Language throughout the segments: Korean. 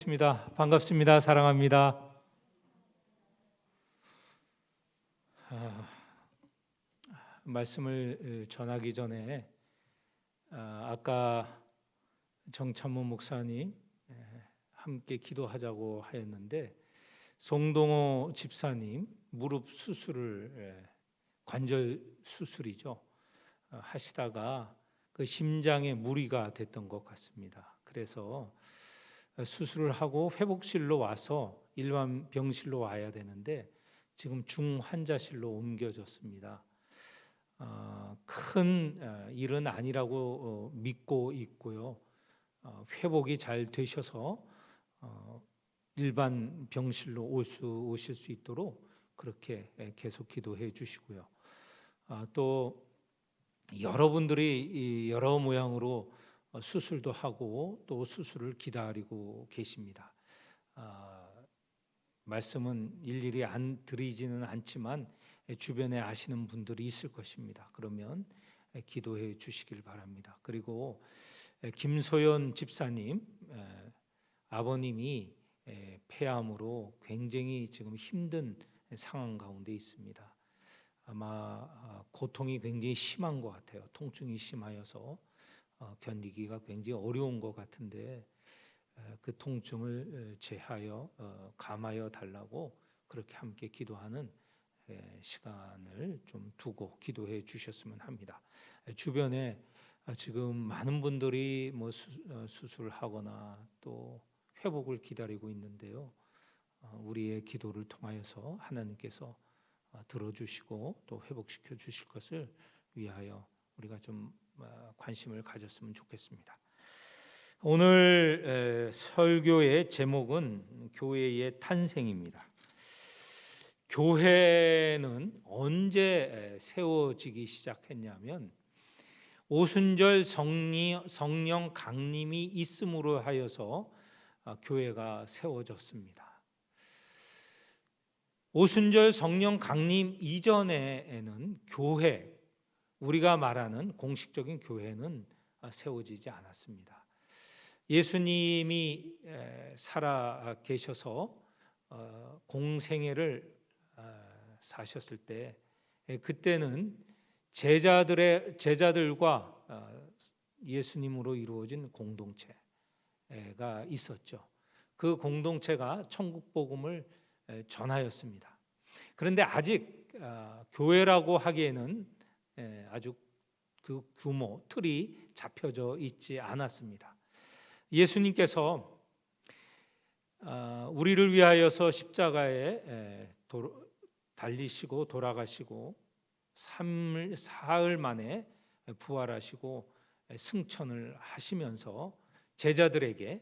반갑습니다. 사랑합니다. 아, 말씀을 전하기 전에 아까 정찬무 목사님 함께 기도하자고 하였는데 송동호 집사님 무릎 수술을 관절 수술이죠. 하시다가 그 심장에 무리가 됐던 것 같습니다. 그래서 수술을 하고 회복실로 와서 일반 병실로 와야 되는데 지금 중환자실로 옮겨졌습니다. 큰 일은 아니라고 믿고 있고요. 회복이 잘 되셔서 일반 병실로 오실 수 있도록 그렇게 계속 기도해 주시고요. 또 여러분들이 여러 모양으로 수술도 하고 또 수술을 기다리고 계십니다. 말씀은 일일이 안 드리지는 않지만 주변에 아시는 분들이 있을 것입니다. 그러면 기도해 주시길 바랍니다. 그리고 김소연 집사님 아버님이 폐암으로 굉장히 지금 힘든 상황 가운데 있습니다. 아마 고통이 굉장히 심한 것 같아요. 통증이 심하여서 견디기가 굉장히 어려운 것 같은데 그 통증을 제하여 감하여 달라고 그렇게 함께 기도하는 시간을 좀 두고 기도해 주셨으면 합니다. 주변에 지금 많은 분들이 뭐 수술을 하거나 또 회복을 기다리고 있는데요. 우리의 기도를 통하여서 하나님께서 들어주시고 또 회복시켜 주실 것을 위하여 우리가 좀 관심을 가졌으면 좋겠습니다. 오늘 설교의 제목은 교회의 탄생입니다. 교회는 언제 세워지기 시작했냐면 오순절 성령 강림이 있음으로 하여서 교회가 세워졌습니다. 오순절 성령 강림 이전에는 교회, 우리가 말하는 공식적인 교회는 세워지지 않았습니다. 예수님이 살아 계셔서 공생애를 사셨을 때 그때는 제자들과 예수님으로 이루어진 공동체가 있었죠. 그 공동체가 천국 복음을 전하였습니다. 그런데 아직 교회라고 하기에는 아주 그 규모, 틀이 잡혀져 있지 않았습니다. 예수님께서 우리를 위하여서 십자가에 달리시고 돌아가시고 사흘 만에 부활하시고 승천을 하시면서 제자들에게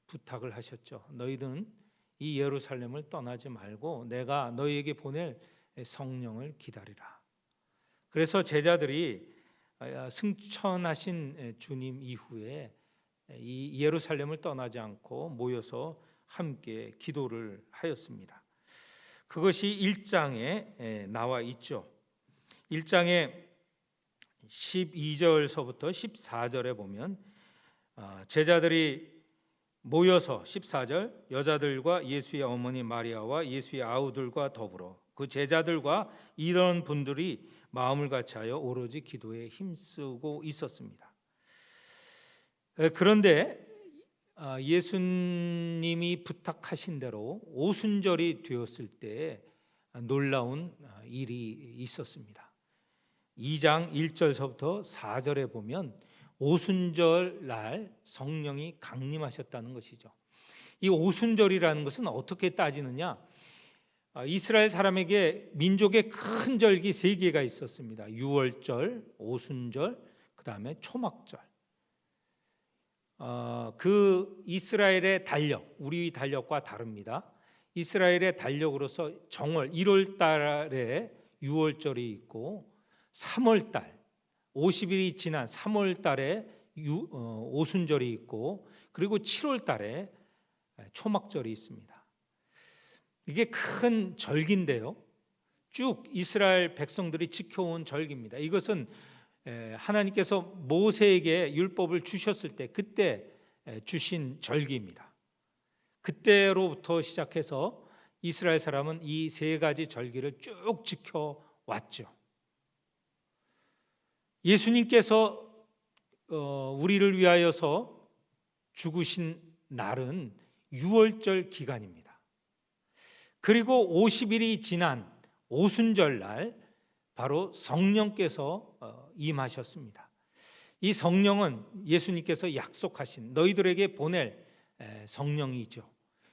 부탁을 하셨죠. 너희들은 이 예루살렘을 떠나지 말고 내가 너희에게 보낼 성령을 기다리라. 그래서 제자들이 승천하신 주님 이후에 이 예루살렘을 떠나지 않고 모여서 함께 기도를 하였습니다. 그것이 1장에 나와 있죠. 1장에 12절서부터 14절에 보면 제자들이 모여서 14절 여자들과 예수의 어머니 마리아와 예수의 아우들과 더불어 그 제자들과 이런 분들이 마음을 같이하여 오로지 기도에 힘쓰고 있었습니다. 그런데 예수님이 부탁하신 대로 오순절이 되었을 때 놀라운 일이 있었습니다. 2장 1절서부터 4절에 보면 오순절 날 성령이 강림하셨다는 것이죠. 이 오순절이라는 것은 어떻게 따지느냐? 이스라엘 사람에게 민족의 큰 절기 세 개가 있었습니다. 유월절, 오순절, 그 다음에 초막절. 그 이스라엘의 달력, 우리 달력과 다릅니다. 이스라엘의 달력으로서 정월 1월 달에 유월절이 있고 3월 달 50일이 지난 3월 달에 오순절이 있고 그리고 7월 달에 초막절이 있습니다. 이게 큰 절기인데요. 쭉 이스라엘 백성들이 지켜온 절기입니다. 이것은 하나님께서 모세에게 율법을 주셨을 때 그때 주신 절기입니다. 그때로부터 시작해서 이스라엘 사람은 이 세 가지 절기를 쭉 지켜왔죠. 예수님께서 우리를 위하여서 죽으신 날은 유월절 기간입니다. 그리고 50일이 지난 오순절 날 바로 성령께서 임하셨습니다. 이 성령은 예수님께서 약속하신 너희들에게 보낼 성령이죠.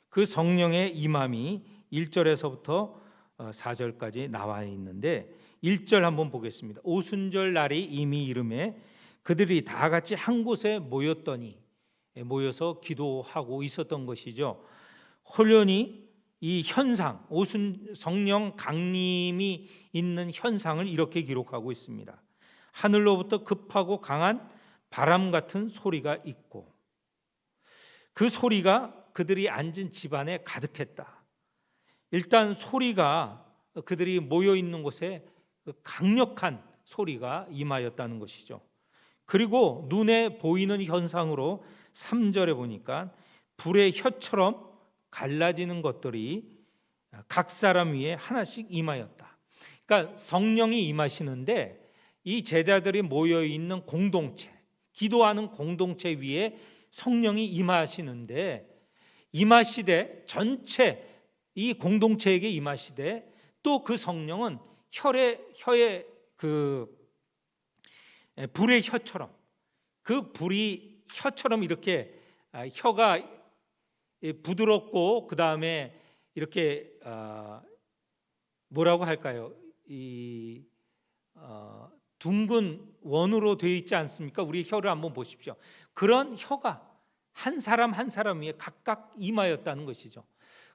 그 성령의 임함이 1절에서부터 4절까지 나와 있는데 1절 한번 보겠습니다. 오순절 날이 이미 이르매 그들이 다 같이 한 곳에 모여서 기도하고 있었던 것이죠. 혼련히 이 현상, 성령 강림이 있는 현상을 이렇게 기록하고 있습니다. 하늘로부터 급하고 강한 바람 같은 소리가 있고 그 소리가 그들이 앉은 집안에 가득했다. 일단 소리가 그들이 모여 있는 곳에 강력한 소리가 임하였다는 것이죠. 그리고 눈에 보이는 현상으로 3절에 보니까 불의 혀처럼 갈라지는 것들이 각 사람 위에 하나씩 임하였다. 그러니까 성령이 임하시는데 이 제자들이 모여 있는 공동체, 기도하는 공동체 위에 성령이 임하시는데 임하시되 전체 이 공동체에게 임하시되 또 그 성령은 혀의 그 불의 혀처럼 그 불이 혀처럼 이렇게 혀가 부드럽고 그 다음에 이렇게 뭐라고 할까요? 이 둥근 원으로 되어 있지 않습니까? 우리 혀를 한번 보십시오. 그런 혀가 한 사람 한 사람 위에 각각 임하였다는 것이죠.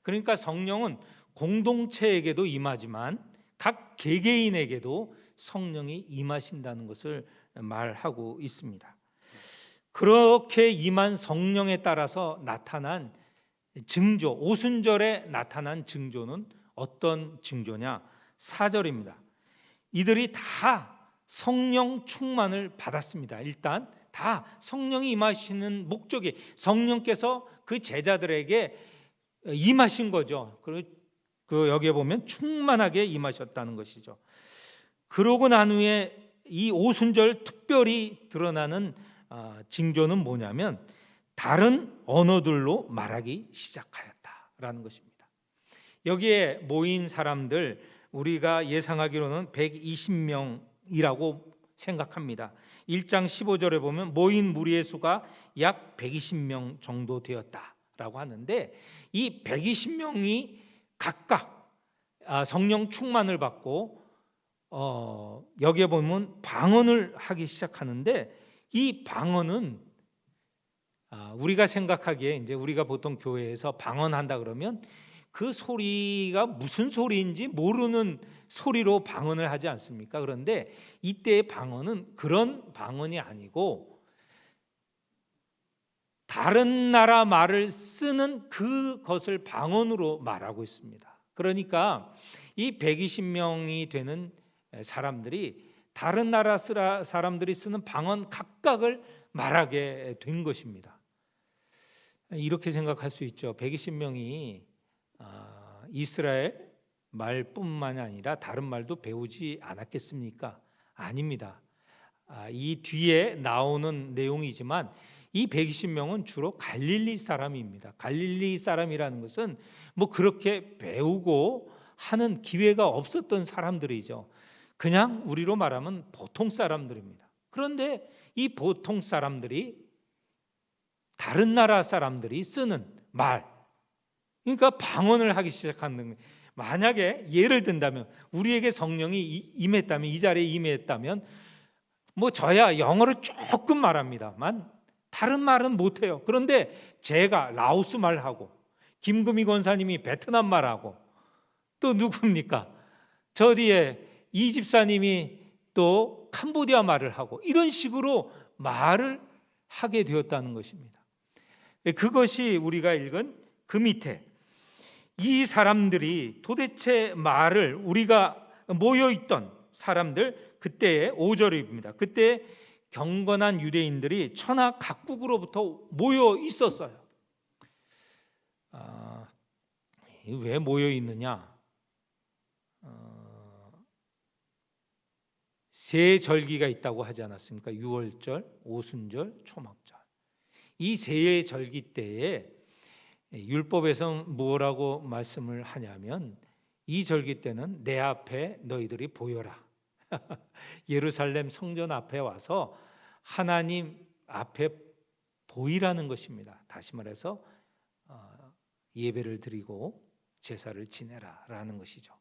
그러니까 성령은 공동체에게도 임하지만 각 개개인에게도 성령이 임하신다는 것을 말하고 있습니다. 그렇게 임한 성령에 따라서 나타난 징조, 오순절에 나타난 징조는 어떤 징조냐? 4절입니다. 이들이 다 성령 충만을 받았습니다. 일단 다 성령이 임하시는 목적이 성령께서 그 제자들에게 임하신 거죠. 그 여기에 보면 충만하게 임하셨다는 것이죠. 그러고 난 후에 이 오순절 특별히 드러나는 징조는 뭐냐면 다른 언어들로 말하기 시작하였다라는 것입니다. 여기에 모인 사람들 우리가 예상하기로는 120명이라고 생각합니다. 1장 15절에 보면 모인 무리의 수가 약 120명 정도 되었다라고 하는데 이 120명이 각각 성령 충만을 받고 여기에 보면 방언을 하기 시작하는데 이 방언은 우리가 생각하기에 이제 우리가 보통 교회에서 방언한다 그러면 그 소리가 무슨 소리인지 모르는 소리로 방언을 하지 않습니까? 그런데 이때의 방언은 그런 방언이 아니고 다른 나라 말을 쓰는 그것을 방언으로 말하고 있습니다. 그러니까 이 120명이 되는 사람들이 다른 나라 사람들이 쓰는 방언 각각을 말하게 된 것입니다. 이렇게 생각할 수 있죠. 120명이 이스라엘 말뿐만 아니라 다른 말도 배우지 않았겠습니까? 아닙니다. 이 뒤에 나오는 내용이지만 이 120명은 주로 갈릴리 사람입니다. 갈릴리 사람이라는 것은 뭐 그렇게 배우고 하는 기회가 없었던 사람들이죠. 그냥 우리로 말하면 보통 사람들입니다. 그런데 이 보통 사람들이 다른 나라 사람들이 쓰는 말, 그러니까 방언을 하기 시작하는 거예요. 만약에 예를 든다면 우리에게 성령이 임했다면, 이 자리에 임했다면 뭐 저야 영어를 조금 말합니다만 다른 말은 못해요. 그런데 제가 라오스 말하고 김금희 권사님이 베트남 말하고 또 누굽니까? 저 뒤에 이 집사님이 또 캄보디아 말을 하고 이런 식으로 말을 하게 되었다는 것입니다. 그것이 우리가 읽은 그 밑에 이 사람들이 도대체 말을 우리가 모여있던 사람들 그때의 5절입니다. 그때 경건한 유대인들이 천하 각국으로부터 모여 있었어요. 왜 모여 있느냐? 세 절기가 있다고 하지 않았습니까? 유월절, 오순절, 초막절. 이 세 절기 때에 율법에서 뭐라고 말씀을 하냐면 이 절기 때는 내 앞에 너희들이 보여라. 예루살렘 성전 앞에 와서 하나님 앞에 보이라는 것입니다. 다시 말해서 예배를 드리고 제사를 지내라라는 것이죠.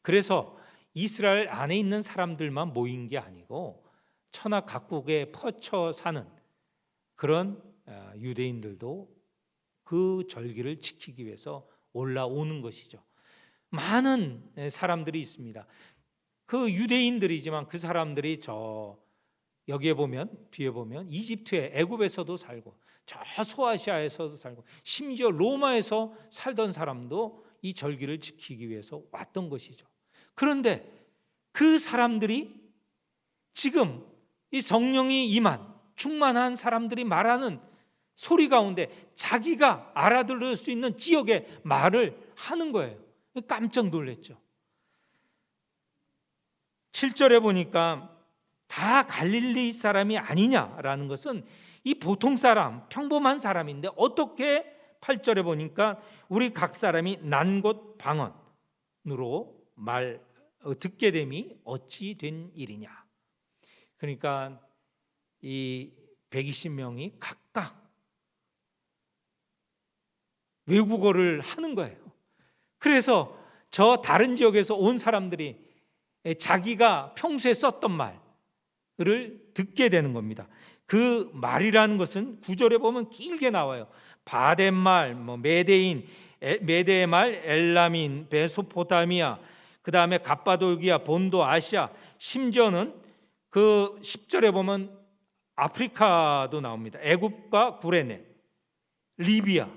그래서 이스라엘 안에 있는 사람들만 모인 게 아니고 천하 각국에 퍼쳐 사는 그런 유대인들도 그 절기를 지키기 위해서 올라오는 것이죠. 많은 사람들이 있습니다. 그 유대인들이지만 그 사람들이 여기에 보면 뒤에 보면 이집트에 애굽에서도 살고 저 소아시아에서도 살고 심지어 로마에서 살던 사람도 이 절기를 지키기 위해서 왔던 것이죠. 그런데 그 사람들이 지금 이 성령이 임한 충만한 사람들이 말하는 소리 가운데 자기가 알아들을 수 있는 지역의 말을 하는 거예요. 깜짝 놀랐죠. 7절에 보니까 다 갈릴리 사람이 아니냐라는 것은 이 보통 사람, 평범한 사람인데 어떻게 8절에 보니까 우리 각 사람이 난 곳 방언으로 듣게 됨이 어찌 된 일이냐. 그러니까 이 120명이 각각 외국어를 하는 거예요. 그래서 저 다른 지역에서 온 사람들이 자기가 평소에 썼던 말을 듣게 되는 겁니다. 그 말이라는 것은 9절에 보면 길게 나와요. 바덴말, 메데인, 메데의 말, 엘라민, 베소포타미아, 그 다음에 갑바도기아, 본도, 아시아, 심지어는 그 10절에 보면 아프리카도 나옵니다. 애굽과 구레네, 리비아,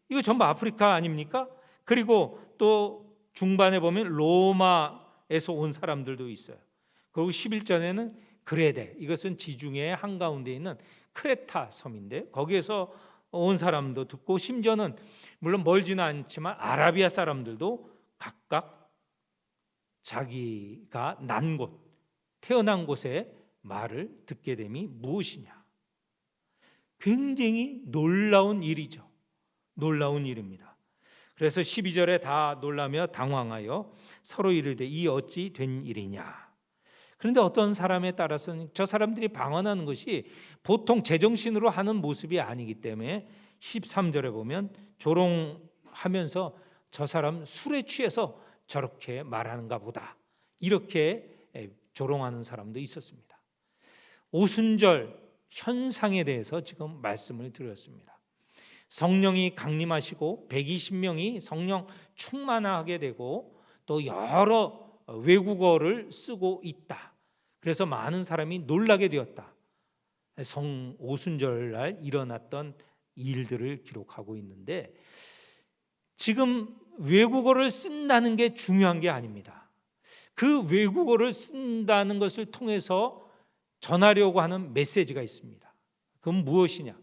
이거 전부 아프리카 아닙니까? 그리고 또 중반에 보면 로마에서 온 사람들도 있어요. 그리고 11절에는 그레데, 이것은 지중해 한가운데 있는 크레타 섬인데 거기에서 온 사람도 듣고 심지어는 물론 멀지는 않지만 아라비아 사람들도 각각 자기가 난 곳, 태어난 곳의 말을 듣게 됨이 무엇이냐. 굉장히 놀라운 일이죠. 놀라운 일입니다. 그래서 12절에 다 놀라며 당황하여 서로 이르되 이 어찌 된 일이냐. 그런데 어떤 사람에 따라서는 저 사람들이 방언하는 것이 보통 제정신으로 하는 모습이 아니기 때문에 13절에 보면 조롱하면서 저 사람 술에 취해서 저렇게 말하는가 보다, 이렇게 조롱하는 사람도 있었습니다. 오순절 현상에 대해서 지금 말씀을 드렸습니다. 성령이 강림하시고 120명이 성령 충만하게 되고 또 여러 외국어를 쓰고 있다. 그래서 많은 사람이 놀라게 되었다. 오순절날 일어났던 일들을 기록하고 있는데 지금 외국어를 쓴다는 게 중요한 게 아닙니다. 그 외국어를 쓴다는 것을 통해서 전하려고 하는 메시지가 있습니다. 그건 무엇이냐?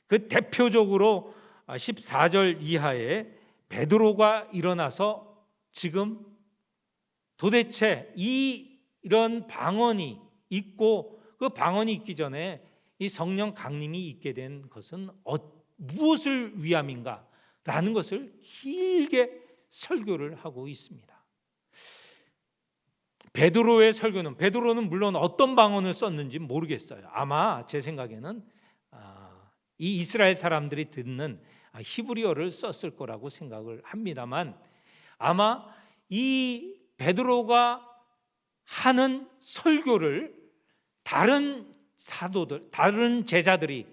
그 대표적으로 14절 이하에 베드로가 일어나서 지금 도대체 이런 방언이 있고 그 방언이 있기 전에 이 성령 강림이 있게 된 것은 무엇을 위함인가? 라는 것을 길게 설교를 하고 있습니다. 베드로는 물론 어떤 방언을 썼는지 모르겠어요. 아마 제 생각에는 이 이스라엘 사람들이 듣는 히브리어를 썼을 거라고 생각을 합니다만 아마 이 베드로가 하는 설교를 다른 사도들, 다른 제자들이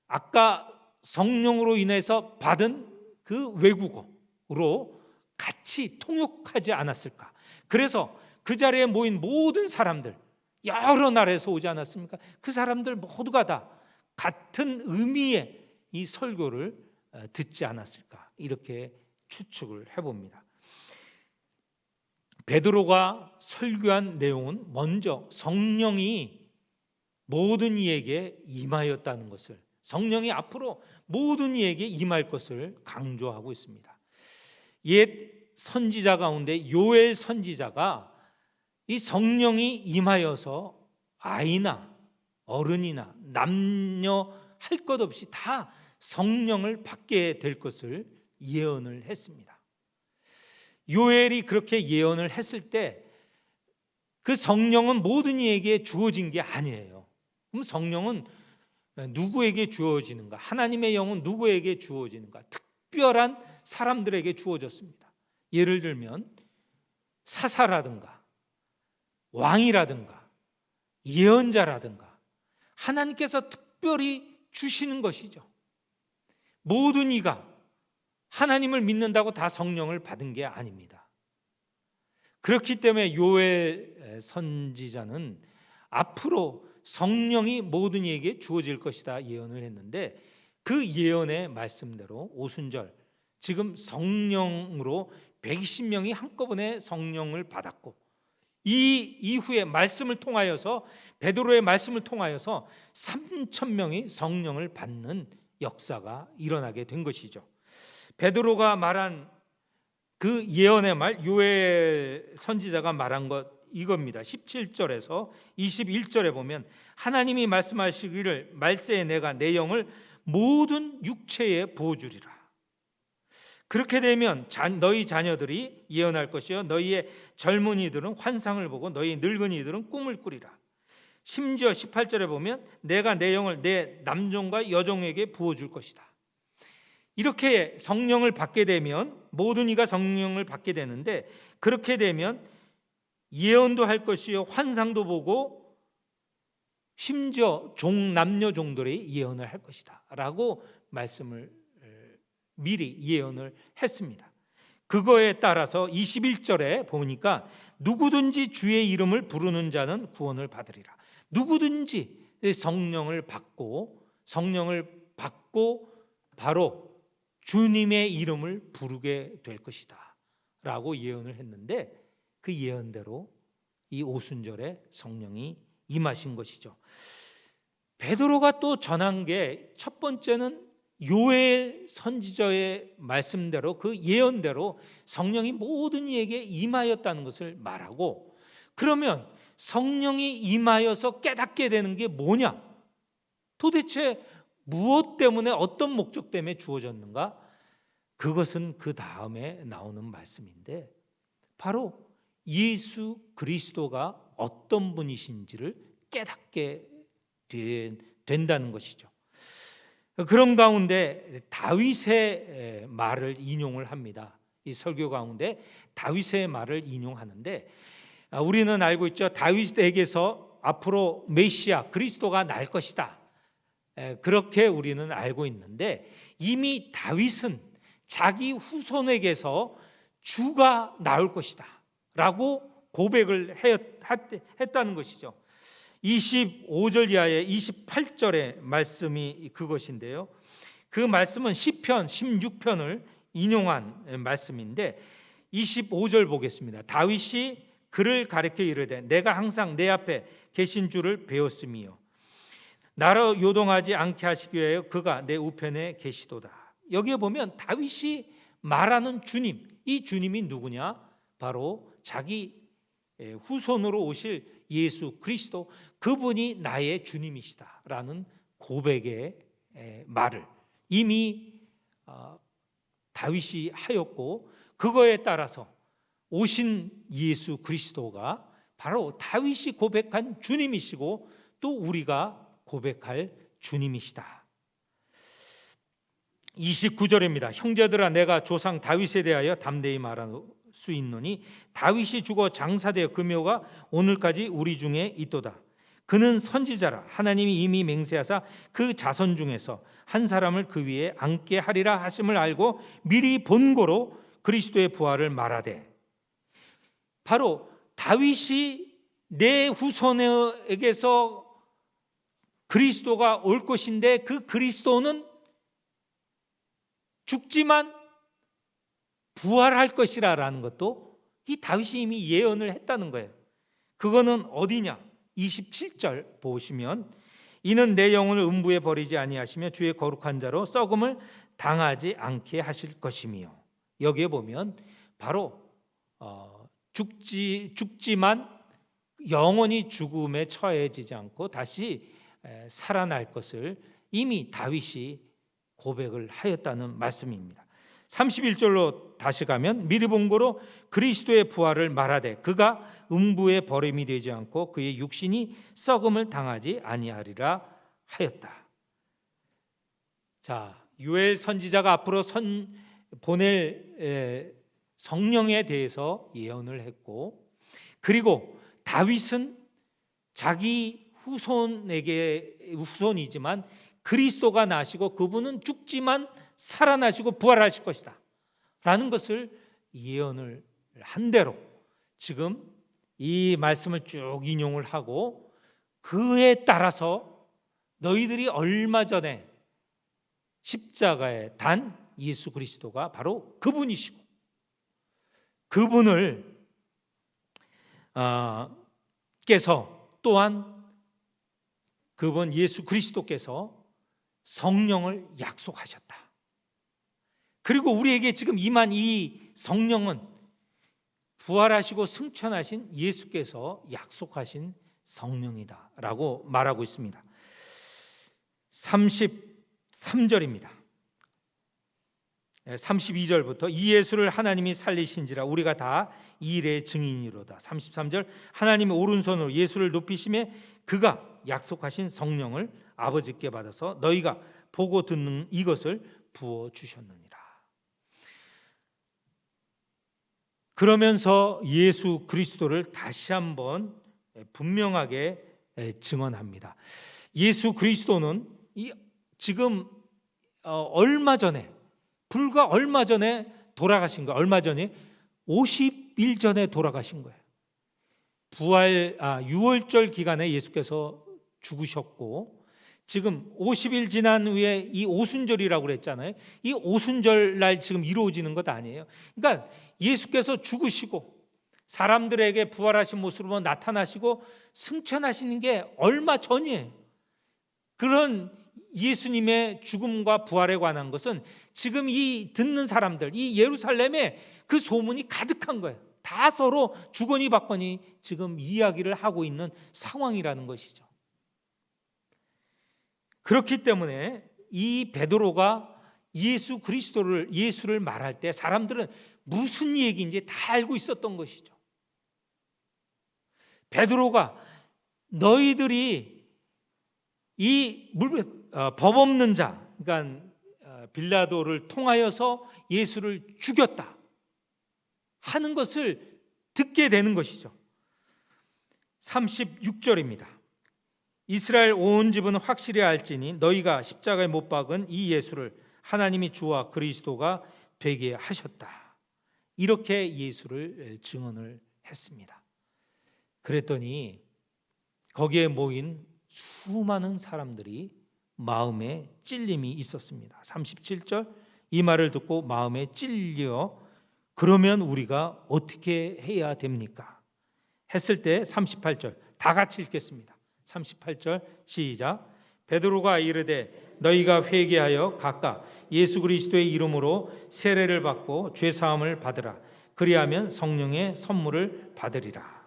아까 성령으로 인해서 받은 그 외국어로 같이 통역하지 않았을까? 그래서 그 자리에 모인 모든 사람들, 여러 나라에서 오지 않았습니까? 그 사람들 모두가 다 같은 의미의 이 설교를 듣지 않았을까? 이렇게 추측을 해봅니다. 베드로가 설교한 내용은 먼저 성령이 모든 이에게 임하였다는 것을, 성령이 앞으로 모든 이에게 임할 것을 강조하고 있습니다. 옛 선지자 가운데 요엘 선지자가 이 성령이 임하여서 아이나 어른이나 남녀 할 것 없이 다 성령을 받게 될 것을 예언을 했습니다. 요엘이 그렇게 예언을 했을 때 그 성령은 모든 이에게 주어진 게 아니에요. 그럼 성령은 누구에게 주어지는가? 하나님의 영은 누구에게 주어지는가? 특별한 사람들에게 주어졌습니다. 예를 들면 사사라든가 왕이라든가 예언자라든가 하나님께서 특별히 주시는 것이죠. 모든 이가 하나님을 믿는다고 다 성령을 받은 게 아닙니다. 그렇기 때문에 요엘 선지자는 앞으로 성령이 모든 이에게 주어질 것이다 예언을 했는데, 그 예언의 말씀대로 오순절 지금 성령으로 120명이 한꺼번에 성령을 받았고, 이 이후에 말씀을 통하여서 베드로의 말씀을 통하여서 3,000명이 성령을 받는 역사가 일어나게 된 것이죠. 베드로가 말한 그 예언의 말, 요엘 선지자가 말한 것 이겁니다. 17절에서 21절에 보면 하나님이 말씀하시기를 말세에 내가 내 영을 모든 육체에 부어주리라. 그렇게 되면 너희 자녀들이 예언할 것이요 너희의 젊은이들은 환상을 보고 너희 늙은이들은 꿈을 꾸리라. 심지어 18절에 보면 내가 내 영을 내 남종과 여종에게 부어줄 것이다. 이렇게 성령을 받게 되면 모든 이가 성령을 받게 되는데, 그렇게 되면 예언도 할 것이요 환상도 보고 심지어 남녀 종들의 예언을 할 것이다 라고 말씀을 미리 예언을 했습니다. 그거에 따라서 21절에 보니까 누구든지 주의 이름을 부르는 자는 구원을 받으리라. 누구든지 성령을 받고 바로 주님의 이름을 부르게 될 것이다 라고 예언을 했는데, 그 예언대로 이 오순절에 성령이 임하신 것이죠. 베드로가 또 전한 게 첫 번째는 요엘 선지자의 말씀대로 그 예언대로 성령이 모든 이에게 임하였다는 것을 말하고, 그러면 성령이 임하여서 깨닫게 되는 게 뭐냐? 도대체 무엇 때문에, 어떤 목적 때문에 주어졌는가? 그것은 그 다음에 나오는 말씀인데, 바로 예수 그리스도가 어떤 분이신지를 깨닫게 된다는 것이죠. 그런 가운데 다윗의 말을 인용을 합니다. 이 설교 가운데 다윗의 말을 인용하는데, 우리는 알고 있죠. 다윗에게서 앞으로 메시아 그리스도가 날 것이다. 그렇게 우리는 알고 있는데, 이미 다윗은 자기 후손에게서 주가 나올 것이다 라고 고백을 했다는 것이죠. 25절 이하의 28절의 말씀이 그것인데요, 그 말씀은 시편 16편을 인용한 말씀인데 25절 보겠습니다. 다윗이 그를 가리켜 이르되 내가 항상 내 앞에 계신 줄을 배웠으며 나로 요동하지 않게 하시기 위하여 그가 내 우편에 계시도다. 여기에 보면 다윗이 말하는 주님, 이 주님이 누구냐? 바로 자기 후손으로 오실 예수 그리스도, 그분이 나의 주님이시다라는 고백의 말을 이미 다윗이 하였고, 그거에 따라서 오신 예수 그리스도가 바로 다윗이 고백한 주님이시고 또 우리가 고백할 주님이시다. 29절입니다. 형제들아 내가 조상 다윗에 대하여 담대히 말할 수 있노니 다윗이 죽어 장사되어 그 묘가 오늘까지 우리 중에 있도다. 그는 선지자라 하나님이 이미 맹세하사 그 자손 중에서 한 사람을 그 위에 앉게 하리라 하심을 알고 미리 본고로 그리스도의 부활을 말하되, 바로 다윗이 내 후손에게서 그리스도가 올 것인데 그 그리스도는 죽지만 부활할 것이라는 것도 이 다윗이 이미 예언을 했다는 거예요. 그거는 어디냐? 27절 보시면 이는 내 영혼을 음부에 버리지 아니하시며 주의 거룩한 자로 썩음을 당하지 않게 하실 것이며, 여기에 보면 바로 죽지만 영원히 죽음에 처해지지 않고 다시 살아날 것을 이미 다윗이 고백을 하였다는 말씀입니다. 31절로 다시 가면 미리 본 거로 그리스도의 부활을 말하되 그가 음부의 버림이 되지 않고 그의 육신이 썩음을 당하지 아니하리라 하였다. 자, 요엘 선지자가 앞으로 보낼 성령에 대해서 예언을 했고, 그리고 다윗은 자기 후손이지만 그리스도가 나시고 그분은 죽지만 살아나시고 부활하실 것이다 라는 것을 예언을 한 대로 지금 이 말씀을 쭉 인용을 하고, 그에 따라서 너희들이 얼마 전에 십자가에 단 예수 그리스도가 바로 그분이시고, 그분을 께서 또한 그분 예수 그리스도께서 성령을 약속하셨다. 그리고 우리에게 지금 임한 이 성령은 부활하시고 승천하신 예수께서 약속하신 성령이다라고 말하고 있습니다. 33절입니다. 32절부터 이 예수를 하나님이 살리신지라 우리가 다 이 일의 증인이로다. 33절 하나님의 오른손으로 예수를 높이심에 그가 약속하신 성령을 아버지께 받아서 너희가 보고 듣는 이것을 부어 주셨느니라. 그러면서 예수 그리스도를 다시 한번 분명하게 증언합니다. 예수 그리스도는 지금 얼마 전에, 불과 얼마 전에 돌아가신 거예요. 얼마 전에 50일 전에 돌아가신 거예요. 유월절 기간에 예수께서 죽으셨고, 지금 50일 지난 후에 이 오순절이라고 그랬잖아요. 이 오순절 날 지금 이루어지는 것 아니에요. 그러니까 예수께서 죽으시고 사람들에게 부활하신 모습으로 나타나시고 승천하시는 게 얼마 전이에요. 그런 예수님의 죽음과 부활에 관한 것은 지금 이 듣는 사람들, 이 예루살렘에 그 소문이 가득한 거예요. 다 서로 주거니 받거니 지금 이야기를 하고 있는 상황이라는 것이죠. 그렇기 때문에 이 베드로가 예수를 말할 때 사람들은 무슨 얘기인지 다 알고 있었던 것이죠. 베드로가 너희들이 이 법 없는 자, 그러니까 빌라도를 통하여서 예수를 죽였다 하는 것을 듣게 되는 것이죠. 36절입니다. 이스라엘 온 집은 확실히 알지니 너희가 십자가에 못 박은 이 예수를 하나님이 주와 그리스도가 되게 하셨다. 이렇게 예수를 증언을 했습니다. 그랬더니 거기에 모인 수많은 사람들이 마음에 찔림이 있었습니다. 37절 이 말을 듣고 마음에 찔려 그러면 우리가 어떻게 해야 됩니까? 했을 때 38절 다 같이 읽겠습니다. 38절 시작. 베드로가 이르되 너희가 회개하여 각각 예수 그리스도의 이름으로 세례를 받고 죄 사함을 받으라. 그리하면 성령의 선물을 받으리라.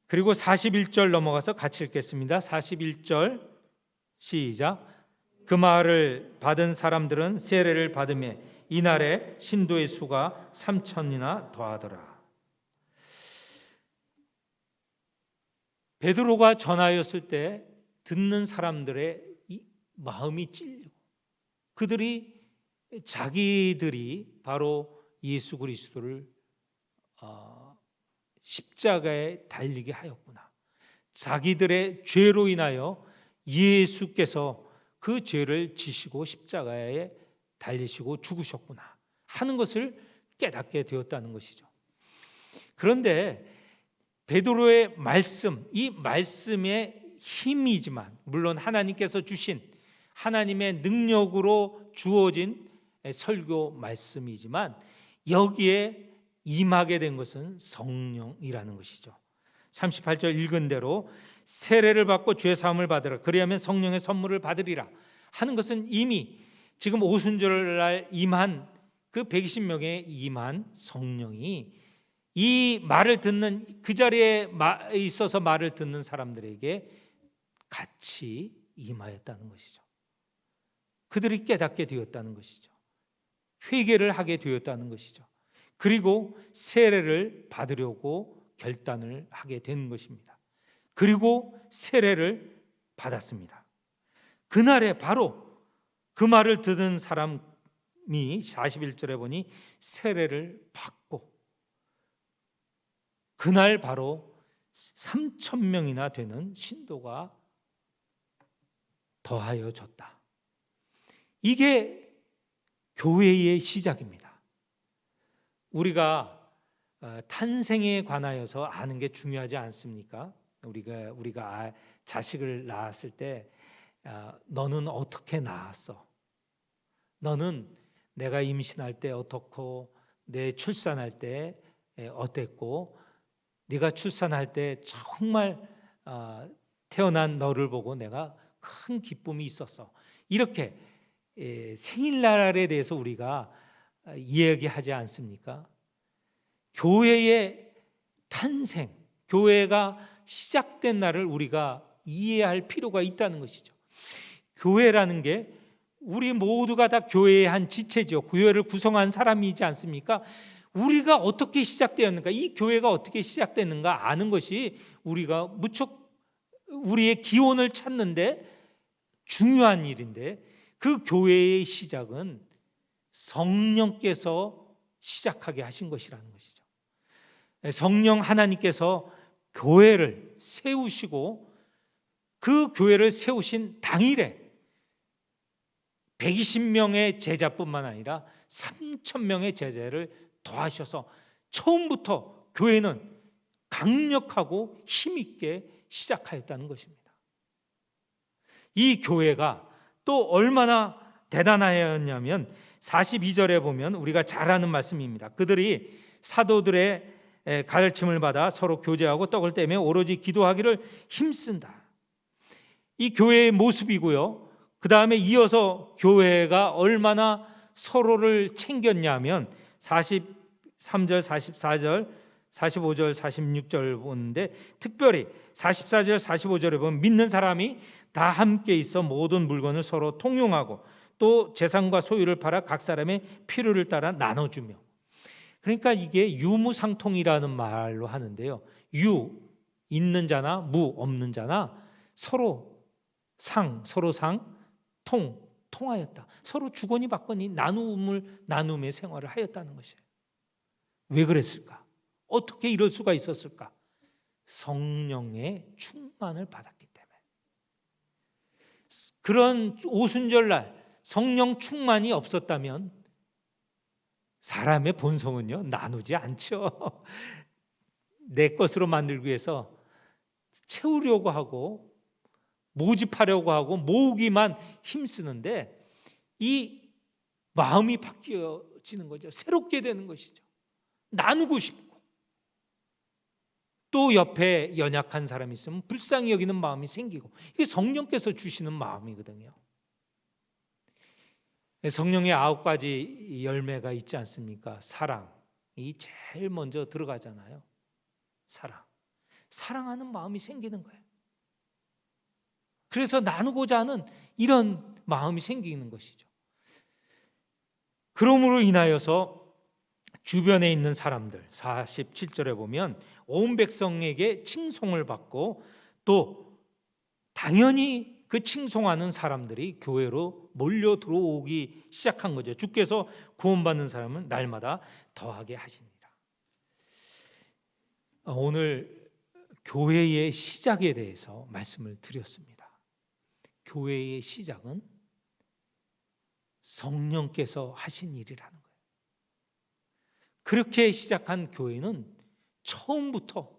그리고 41절 넘어가서 같이 읽겠습니다. 41절 시작. 그 말을 받은 사람들은 세례를 받으며 이날에 신도의 수가 3,000이나 더하더라. 베드로가 전하였을 때 듣는 사람들의 마음이 찔리고 자기들이 바로 예수 그리스도를 십자가에 달리게 하였구나. 자기들의 죄로 인하여 예수께서 그 죄를 지시고 십자가에 달리시고 죽으셨구나 하는 것을 깨닫게 되었다는 것이죠. 그런데 베드로의 말씀, 이 말씀의 힘이지만 물론 하나님께서 주신 하나님의 능력으로 주어진 설교 말씀이지만 여기에 임하게 된 것은 성령이라는 것이죠. 38절 읽은 대로 세례를 받고 죄 사함을 받으라. 그리하면 성령의 선물을 받으리라 하는 것은 이미 지금 오순절날 임한 그 120명에 임한 성령이 이 말을 듣는, 그 자리에 있어서 말을 듣는 사람들에게 같이 임하였다는 것이죠. 그들이 깨닫게 되었다는 것이죠. 회개를 하게 되었다는 것이죠. 그리고 세례를 받으려고 결단을 하게 된 것입니다. 그리고 세례를 받았습니다. 그날에 바로 그 말을 듣는 사람이 41절에 보니 세례를 받고 그날 바로 3,000명이나 되는 신도가 더하여졌다. 이게 교회의 시작입니다. 우리가 탄생에 관하여서 아는 게 중요하지 않습니까? 우리가 자식을 낳았을 때 너는 어떻게 낳았어? 너는 내가 임신할 때 어떻고 내 출산할 때 어땠고 네가 출산할 때 정말 태어난 너를 보고 내가 큰 기쁨이 있었어. 이렇게 생일날에 대해서 우리가 이야기하지 않습니까? 교회의 탄생, 교회가 시작된 날을 우리가 이해할 필요가 있다는 것이죠. 교회라는 게 우리 모두가 다 교회의 한 지체죠. 교회를 구성한 사람이지 않습니까? 우리가 어떻게 시작되었는가, 이 교회가 어떻게 시작됐는가 아는 것이 우리가 무척 우리의 기원을 찾는데 중요한 일인데, 그 교회의 시작은 성령께서 시작하게 하신 것이라는 것이죠. 성령 하나님께서 교회를 세우시고 그 교회를 세우신 당일에 120명의 제자뿐만 아니라 3,000명의 제자를 더하셔서 처음부터 교회는 강력하고 힘있게 시작하였다는 것입니다. 이 교회가 또 얼마나 대단하였냐면 42절에 보면 우리가 잘 아는 말씀입니다. 그들이 사도들의 가르침을 받아 서로 교제하고 떡을 떼며 오로지 기도하기를 힘쓴다. 이 교회의 모습이고요. 그 다음에 이어서 교회가 얼마나 서로를 챙겼냐면 43절, 44절, 45절, 46절 보는데 특별히 44절, 45절에 보면 믿는 사람이 다 함께 있어 모든 물건을 서로 통용하고 또 재산과 소유를 팔아 각 사람의 필요를 따라 나눠주며, 그러니까 이게 유무상통이라는 말로 하는데요. 유, 있는 자나 무, 없는 자나 서로 상, 통하였다. 서로 주거니 받거니 나눔의 생활을 하였다는 것이에요. 왜 그랬을까? 어떻게 이럴 수가 있었을까? 성령의 충만을 받았기 때문에. 그런 오순절날 성령 충만이 없었다면 사람의 본성은요, 나누지 않죠. 내 것으로 만들기 위해서 채우려고 하고 모집하려고 하고 모으기만 힘쓰는데 이 마음이 바뀌어지는 거죠. 새롭게 되는 것이죠. 나누고 싶고 또 옆에 연약한 사람이 있으면 불쌍히 여기는 마음이 생기고, 이게 성령께서 주시는 마음이거든요. 성령의 9가지 열매가 있지 않습니까? 사랑이 제일 먼저 들어가잖아요. 사랑하는 마음이 생기는 거예요. 그래서 나누고자 하는 이런 마음이 생기는 것이죠. 그러므로 인하여서 주변에 있는 사람들, 47절에 보면 온 백성에게 칭송을 받고 또 당연히 그 칭송하는 사람들이 교회로 몰려 들어오기 시작한 거죠. 주께서 구원받는 사람은 날마다 더하게 하시니라. 오늘 교회의 시작에 대해서 말씀을 드렸습니다. 교회의 시작은 성령께서 하신 일이라는 거예요. 그렇게 시작한 교회는 처음부터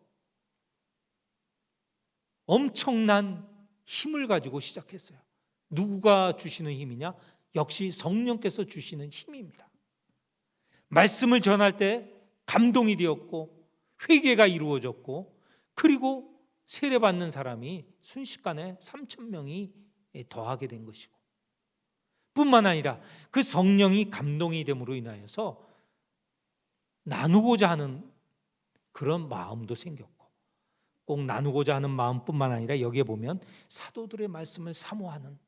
엄청난 힘을 가지고 시작했어요. 누가 주시는 힘이냐? 역시 성령께서 주시는 힘입니다. 말씀을 전할 때 감동이 되었고 회개가 이루어졌고, 그리고 세례받는 사람이 순식간에 3,000명이 더하게 된 것이고, 뿐만 아니라 그 성령이 감동이 됨으로 인하여서 나누고자 하는 그런 마음도 생겼고, 꼭 나누고자 하는 마음뿐만 아니라 여기에 보면 사도들의 말씀을 사모하는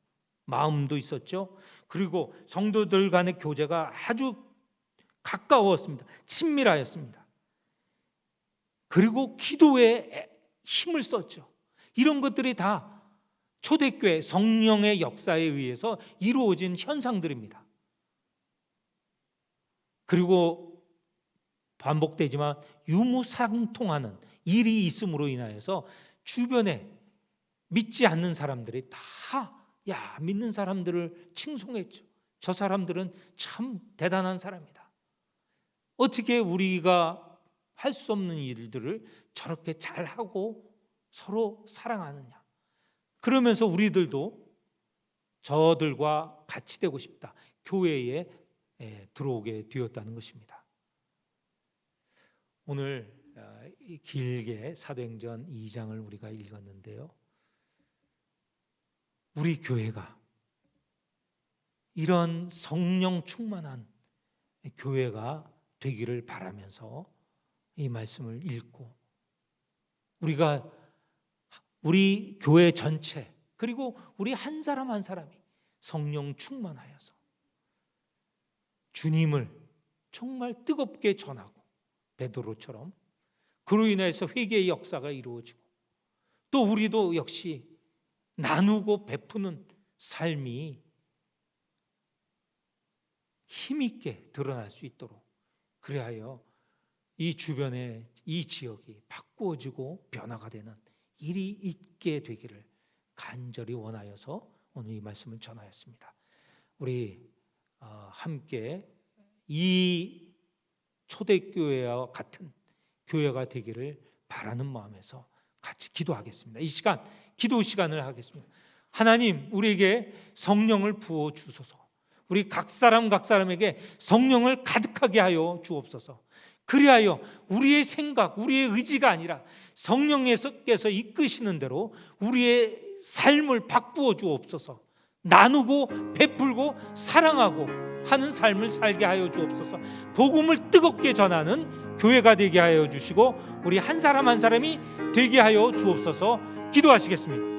마음도 있었죠. 그리고 성도들 간의 교제가 아주 가까웠습니다. 친밀하였습니다. 그리고 기도에 힘을 썼죠. 이런 것들이 다 초대교회 성령의 역사에 의해서 이루어진 현상들입니다. 그리고 반복되지만 유무상통하는 일이 있음으로 인하여서 주변에 믿지 않는 사람들이 다 믿는 사람들을 칭송했죠. 저 사람들은 참 대단한 사람이다. 어떻게 우리가 할 수 없는 일들을 저렇게 잘하고 서로 사랑하느냐. 그러면서 우리들도 저들과 같이 되고 싶다. 교회에 들어오게 되었다는 것입니다. 오늘 길게 사도행전 2장을 우리가 읽었는데요. 우리 교회가 이런 성령 충만한 교회가 되기를 바라면서 이 말씀을 읽고, 우리가 우리 교회 전체 그리고 우리 한 사람 한 사람이 성령 충만하여서 주님을 정말 뜨겁게 전하고, 베드로처럼 그로 인해서 회개의 역사가 이루어지고, 또 우리도 역시 나누고 베푸는 삶이 힘있게 드러날 수 있도록, 그리하여 이 주변의 이 지역이 바꾸어지고 변화가 되는 일이 있게 되기를 간절히 원하여서 오늘 이 말씀을 전하였습니다. 우리 함께 이 초대교회와 같은 교회가 되기를 바라는 마음에서 같이 기도하겠습니다. 이 시간 기도 시간을 하겠습니다. 하나님, 우리에게 성령을 부어 주소서. 우리 각 사람에게 성령을 가득하게 하여 주옵소서. 그리하여 우리의 생각, 우리의 의지가 아니라 성령께서 이끄시는 대로 우리의 삶을 바꾸어 주옵소서. 나누고 베풀고 사랑하고 하는 삶을 살게 하여 주옵소서. 복음을 뜨겁게 전하는 교회가 되게 하여 주시고, 우리 한 사람 한 사람이 되게 하여 주옵소서. 기도하시겠습니다.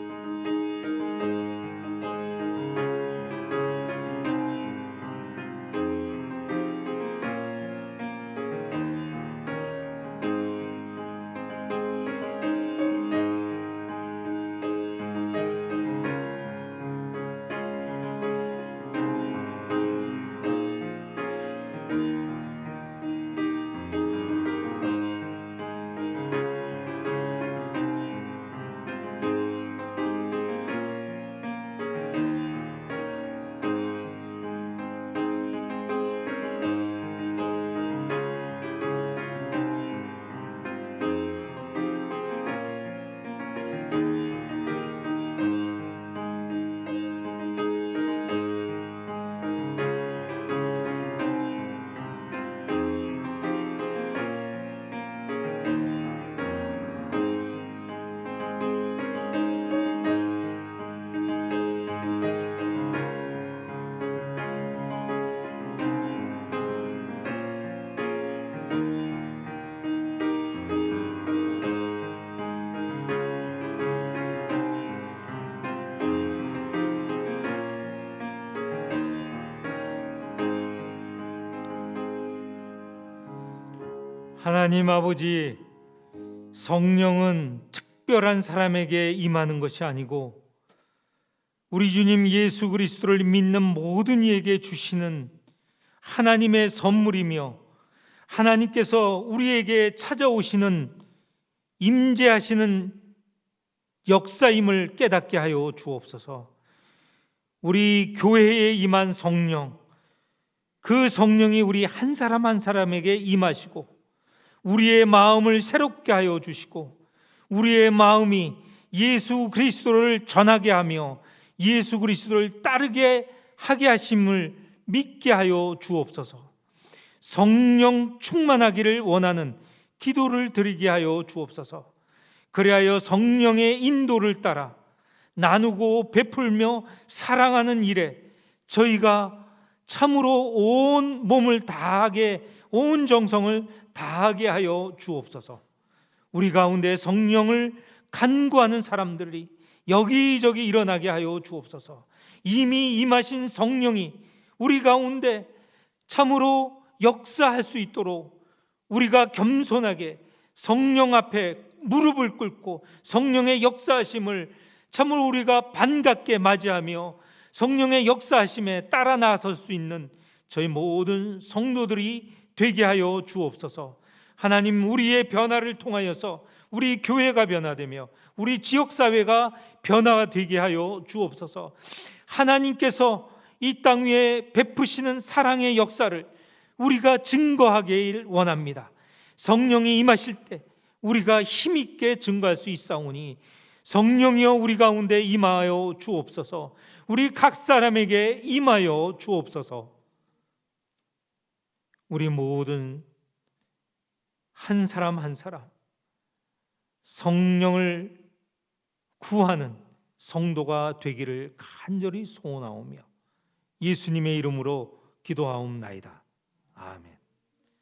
하나님 아버지, 성령은 특별한 사람에게 임하는 것이 아니고 우리 주님 예수 그리스도를 믿는 모든 이에게 주시는 하나님의 선물이며, 하나님께서 우리에게 찾아오시는 임재하시는 역사임을 깨닫게 하여 주옵소서. 우리 교회에 임한 성령, 그 성령이 우리 한 사람 한 사람에게 임하시고 우리의 마음을 새롭게 하여 주시고, 우리의 마음이 예수 그리스도를 전하게 하며 예수 그리스도를 따르게 하게 하심을 믿게 하여 주옵소서. 성령 충만하기를 원하는 기도를 드리게 하여 주옵소서. 그리하여 성령의 인도를 따라 나누고 베풀며 사랑하는 일에 저희가 참으로 온 몸을 다하게, 온 정성을 다하게 하여 주옵소서. 우리 가운데 성령을 간구하는 사람들이 여기저기 일어나게 하여 주옵소서. 이미 임하신 성령이 우리 가운데 참으로 역사할 수 있도록 우리가 겸손하게 성령 앞에 무릎을 꿇고 성령의 역사하심을 참으로 우리가 반갑게 맞이하며 성령의 역사하심에 따라 나설 수 있는 저희 모든 성도들이 되게 하여 주옵소서. 하나님, 우리의 변화를 통하여서 우리 교회가 변화되며 우리 지역사회가 변화되게 하여 주옵소서. 하나님께서 이 땅 위에 베푸시는 사랑의 역사를 우리가 증거하길 원합니다. 성령이 임하실 때 우리가 힘있게 증거할 수 있사오니 성령이여 우리 가운데 임하여 주옵소서. 우리 각 사람에게 임하여 주옵소서. 우리 모든 한 사람 한 사람 성령을 구하는 성도가 되기를 간절히 소원하오며 예수님의 이름으로 기도하옵나이다. 아멘.